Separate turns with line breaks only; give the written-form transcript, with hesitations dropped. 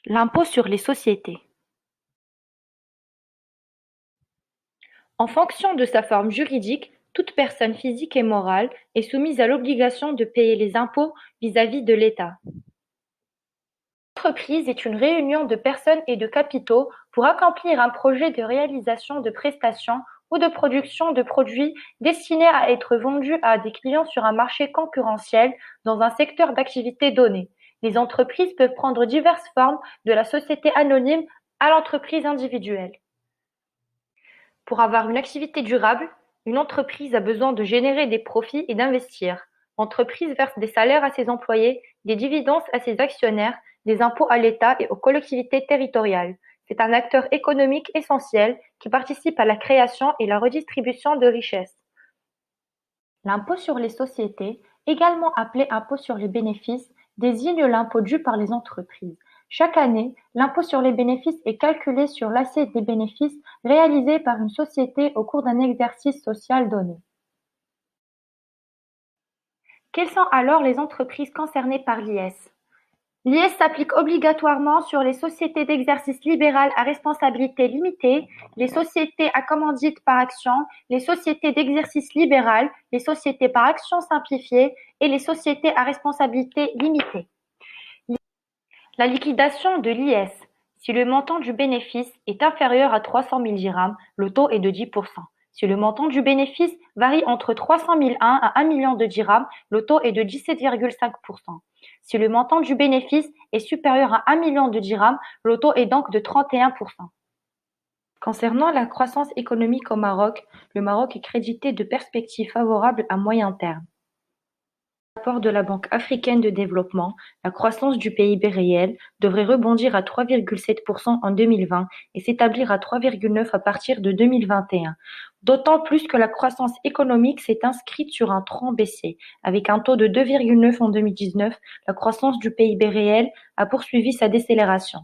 L'impôt sur les sociétés. En fonction de sa forme juridique, toute personne physique et morale est soumise à l'obligation de payer les impôts vis-à-vis de l'État. L'entreprise est une réunion de personnes et de capitaux pour accomplir un projet de réalisation de prestations ou de production de produits destinés à être vendus à des clients sur un marché concurrentiel dans un secteur d'activité donné. Les entreprises peuvent prendre diverses formes, de la société anonyme à l'entreprise individuelle. Pour avoir une activité durable, une entreprise a besoin de générer des profits et d'investir. L'entreprise verse des salaires à ses employés, des dividendes à ses actionnaires, des impôts à l'État et aux collectivités territoriales. C'est un acteur économique essentiel qui participe à la création et la redistribution de richesses. L'impôt sur les sociétés, également appelé impôt sur les bénéfices, désigne l'impôt dû par les entreprises. Chaque année, l'impôt sur les bénéfices est calculé sur l'assiette des bénéfices réalisés par une société au cours d'un exercice social donné. Quelles sont alors les entreprises concernées par l'IS? L'IS s'applique obligatoirement sur les sociétés d'exercice libéral à responsabilité limitée, les sociétés à commandite par action, les sociétés d'exercice libéral, les sociétés par action simplifiée et les sociétés à responsabilité limitée. La liquidation de l'IS. Si le montant du bénéfice est inférieur à 300 000 dirhams, le taux est de 10%. Si le montant du bénéfice varie entre 300 001 à 1 million de dirhams, le taux est de 17,5%. Si le montant du bénéfice est supérieur à 1 million de dirhams, le taux est donc de 31%. Concernant la croissance économique au Maroc, le Maroc est crédité de perspectives favorables à moyen terme. Rapport de la Banque africaine de développement, la croissance du PIB réel devrait rebondir à 3,7% en 2020 et s'établir à 3,9% à partir de 2021. D'autant plus que la croissance économique s'est inscrite sur un trend baissier. Avec un taux de 2,9 en 2019, la croissance du PIB réel a poursuivi sa décélération.